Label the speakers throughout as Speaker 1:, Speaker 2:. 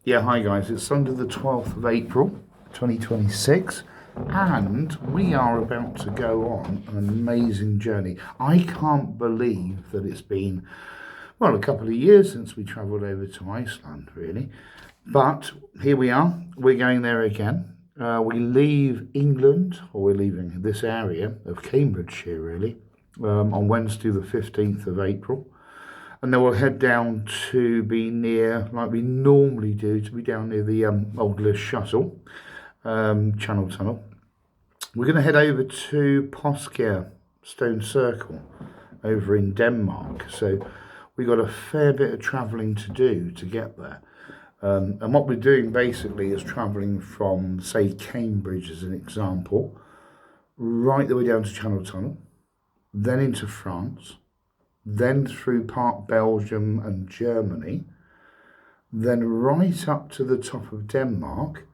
Speaker 1: Yeah, hi guys, it's Sunday the 12th of April 2026 and we are about to go on an amazing journey. I can't believe that it's been, well, a couple of years since we travelled over to Iceland, really. But here we are, we're going there again. We leave England, or we're leaving this area of Cambridgeshire, really, on Wednesday the 15th of April. And then we'll head down to be near, like we normally do, to be down near the Old Liz Shuttle, Channel Tunnel. We're going to head over to Poskær Stone Circle over in Denmark. So we've got a fair bit of travelling to do to get there. And what we're doing basically is travelling from, say, Cambridge as an example, right the way down to Channel Tunnel, then into France, then through part Belgium and Germany, then right up to the top of Denmark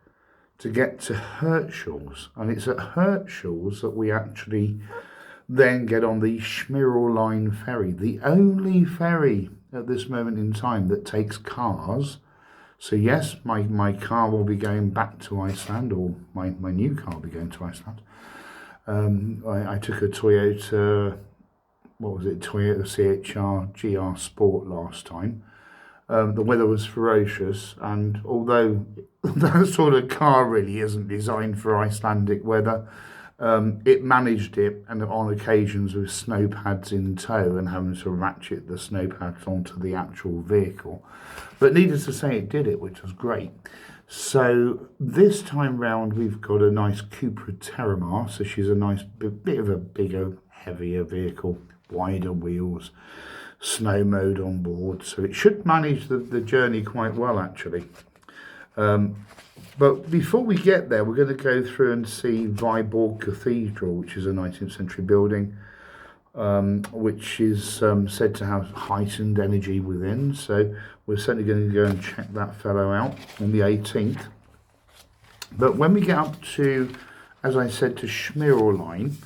Speaker 1: to get to Hirtshals. And it's at Hirtshals that we actually then get on the Schmirl Line ferry, the only ferry at this moment in time that takes cars. So yes, my car will be going back to Iceland, or my new car will be going to Iceland. I took a Toyota, Toyota CHR GR Sport last time. The weather was ferocious, and although that sort of car really isn't designed for Icelandic weather, it managed it, and on occasions with snow pads in tow and having to ratchet the snow pads onto the actual vehicle. But needless to say, it did it, which was great. So this time round, we've got a nice Cupra Terramar. So she's a nice bit of a bigger, heavier vehicle, wider wheels, snow mode on board. So it should manage the journey quite well, actually. But before we get there, we're going to go through and see Viborg Cathedral, which is a 19th century building, which is said to have heightened energy within. So we're certainly going to go and check that fellow out on the 18th. But when we get up to, as I said, to Schmirl Line,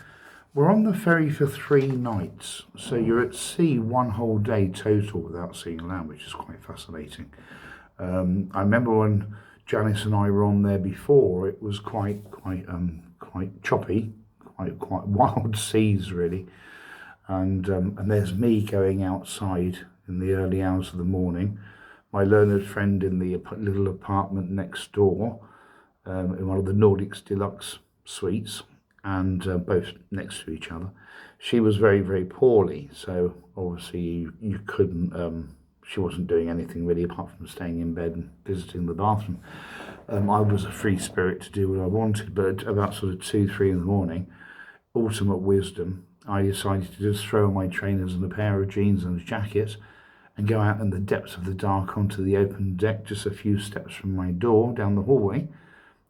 Speaker 1: we're on the ferry for 3 nights. So you're at sea 1 whole day total without seeing land, which is quite fascinating. I remember when Janice and I were on there before, it was quite choppy, quite wild seas really. And there's me going outside in the early hours of the morning, my learned friend in the little apartment next door, in one of the Nordics Deluxe suites, and both next to each other. She was very, very poorly, so obviously you couldn't, she wasn't doing anything really apart from staying in bed and visiting the bathroom. I was a free spirit to do what I wanted, but about sort of 2-3 in the morning, ultimate wisdom, I decided to just throw on my trainers and a pair of jeans and a jacket and go out in the depths of the dark onto the open deck, just a few steps from my door down the hallway,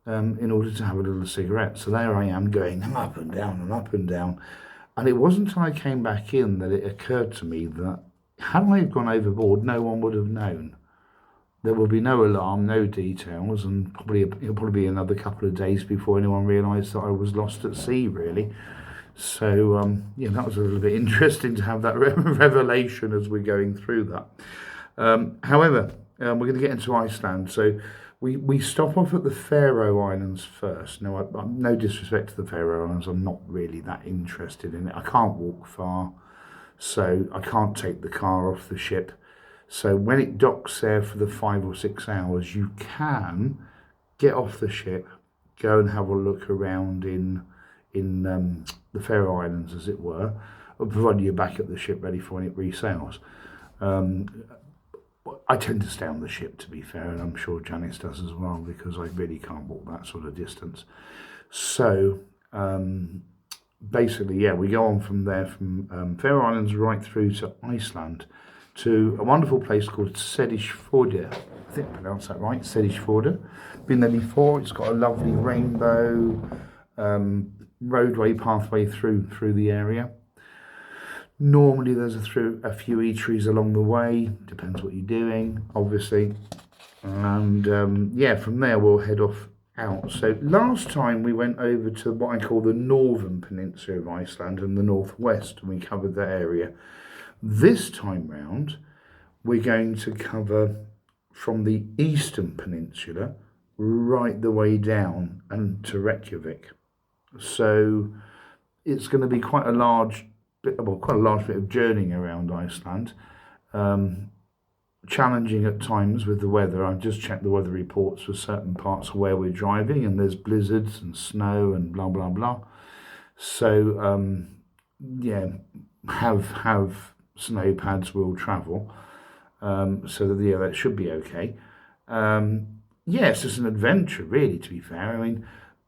Speaker 1: in order to have a little cigarette. So there I am going up and down and up and down. And it wasn't until I came back in that it occurred to me that had I gone overboard, no one would have known. There will be no alarm, no details, and it'll probably be another couple of days before anyone realised that I was lost at sea, really. So, yeah, that was a little bit interesting to have that revelation as we're going through that. However, we're going to get into Iceland. So we stop off at the Faroe Islands first. Now, no disrespect to the Faroe Islands, I'm not really that interested in it. I can't walk far, so I can't take the car off the ship. So when it docks there for the 5 or 6 hours, you can get off the ship, go and have a look around in the Faroe Islands, as it were, provided you're back at the ship ready for when it resails. I tend to stay on the ship, to be fair, and I'm sure Janice does as well, because I really can't walk that sort of distance. So basically, yeah, we go on from there, from Faroe Islands right through to Iceland, to a wonderful place called Sedishfjordur. I think I pronounced that right, Sedishfjordur. Been there before. It's got a lovely rainbow roadway pathway through the area. Normally there's a few eateries along the way, depends what you're doing, obviously. And yeah, from there we'll head off out. So last time we went over to what I call the northern peninsula of Iceland and the northwest, and we covered that area. This time round we're going to cover from the eastern peninsula right the way down and to Reykjavik. So it's going to be quite a large bit of journeying around Iceland. Challenging at times with the weather. I've just checked the weather reports for certain parts of where we're driving, and there's blizzards and snow and blah blah blah. So yeah, have snow pads will travel. So that, yeah, that should be okay. Yeah, it's just an adventure, really, to be fair. I mean,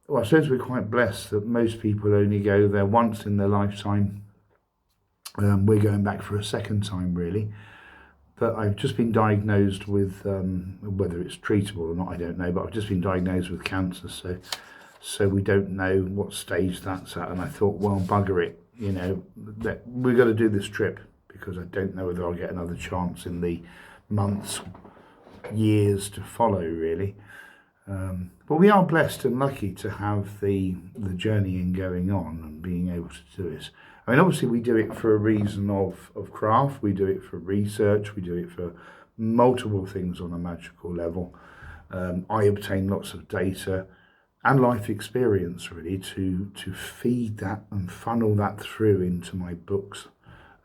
Speaker 1: well, I suppose we're quite blessed that most people only go there once in their lifetime. We're going back for a second time, really. But I've just been diagnosed with, whether it's treatable or not, I don't know, but I've just been diagnosed with cancer, so we don't know what stage that's at. And I thought, well, bugger it, you know, that we've got to do this trip, because I don't know whether I'll get another chance in the months, years to follow, really. But we are blessed and lucky to have the journeying going on and being able to do it. I mean, obviously we do it for a reason of craft, we do it for research, we do it for multiple things on a magical level. I obtain lots of data and life experience, really, to feed that and funnel that through into my books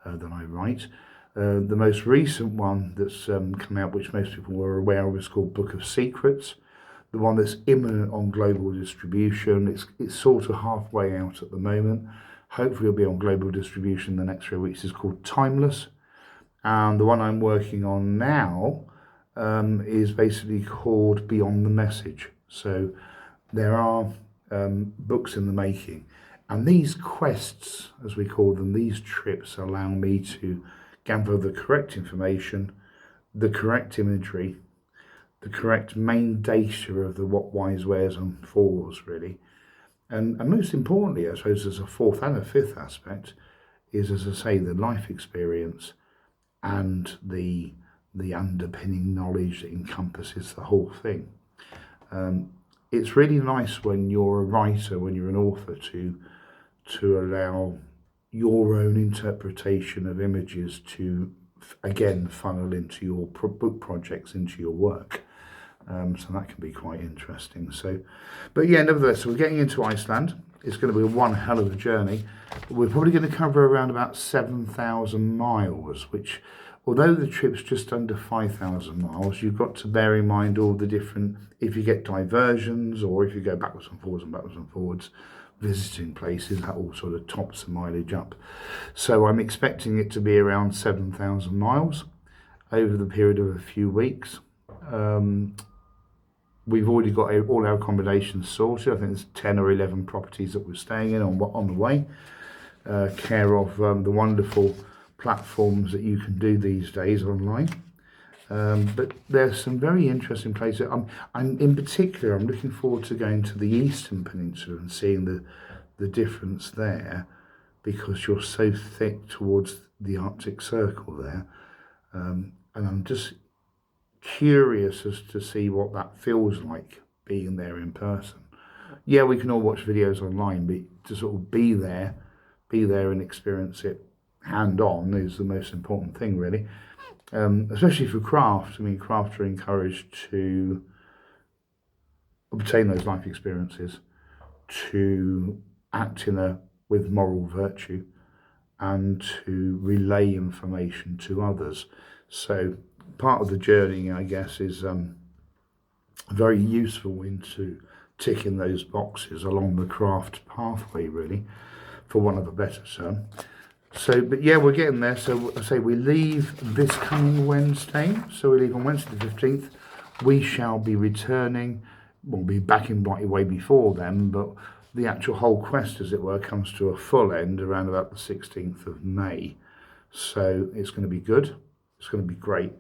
Speaker 1: that I write. The most recent one that's come out, which most people were aware of, is called Book of Secrets. The one that's imminent on global distribution. It's sort of halfway out at the moment. Hopefully it'll be on global distribution in the next 3 weeks. Is called Timeless. And the one I'm working on now is basically called Beyond the Message. So there are books in the making. And these quests, as we call them, these trips allow me to gather the correct information, the correct imagery, the correct main data of the what, whys, wheres and fors, really. And most importantly, I suppose there's a fourth and a fifth aspect, is, as I say, the life experience and the underpinning knowledge that encompasses the whole thing. It's really nice when you're a writer, when you're an author, to allow your own interpretation of images to, again, funnel into your book projects, into your work. So that can be quite interesting. So, but yeah, nevertheless, we're getting into Iceland. It's going to be one hell of a journey. We're probably going to cover around about 7,000 miles, which, although the trip's just under 5,000 miles, you've got to bear in mind all the different, if you get diversions or if you go backwards and forwards, visiting places, that all sort of tops the mileage up. So I'm expecting it to be around 7,000 miles over the period of a few weeks. We've already got all our accommodations sorted. I think there's 10 or 11 properties that we're staying in on the way, care of the wonderful platforms that you can do these days online. But there's some very interesting places. In particular, I'm looking forward to going to the Eastern Peninsula and seeing the difference there, because you're so thick towards the Arctic Circle there. And I'm just curious as to see what that feels like being there in person. Yeah, we can all watch videos online, but to sort of be there and experience it hand-on is the most important thing, really. Especially for craft. I mean, craft are encouraged to obtain those life experiences, to act with moral virtue, and to relay information to others. So part of the journey, I guess, is very useful into ticking those boxes along the craft pathway, really, for want of a better term. So, but yeah, we're getting there. So I say we leave this coming Wednesday. So we leave on Wednesday the 15th. We shall be returning. We'll be back in Blighty Way before then, but the actual whole quest, as it were, comes to a full end around about the 16th of May. So it's going to be good. It's going to be great.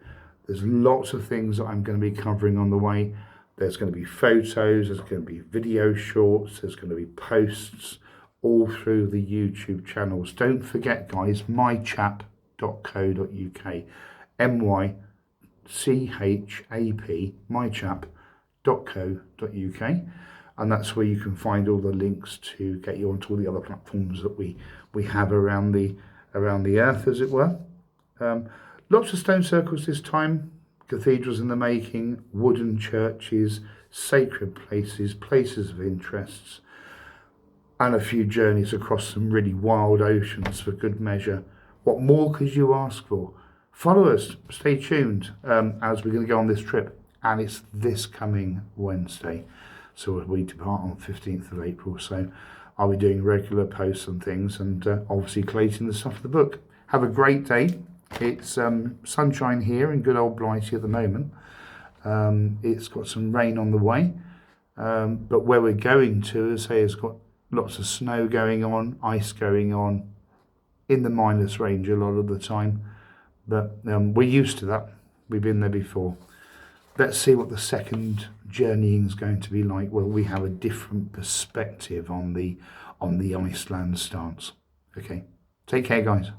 Speaker 1: There's lots of things that I'm going to be covering on the way. There's going to be photos, there's going to be video shorts, there's going to be posts all through the YouTube channels. Don't forget, guys, mychap.co.uk. MyChap, mychap.co.uk. And that's where you can find all the links to get you onto all the other platforms that we have around the earth, as it were. Lots of stone circles this time, cathedrals in the making, wooden churches, sacred places, places of interests, and a few journeys across some really wild oceans for good measure. What more could you ask for? Follow us, stay tuned, as we're going to go on this trip, and it's this coming Wednesday. So we depart on 15th of April, so I'll be doing regular posts and things, and obviously collating the stuff for the book. Have a great day. It's sunshine here in good old Blighty at the moment. It's got some rain on the way, but where we're going to, as I say, has got lots of snow going on, ice going on, in the minus range a lot of the time, but we're used to that. We've been there before. Let's see what the second journeying is going to be like. Well, we have a different perspective on the Iceland stance. Okay, take care, guys.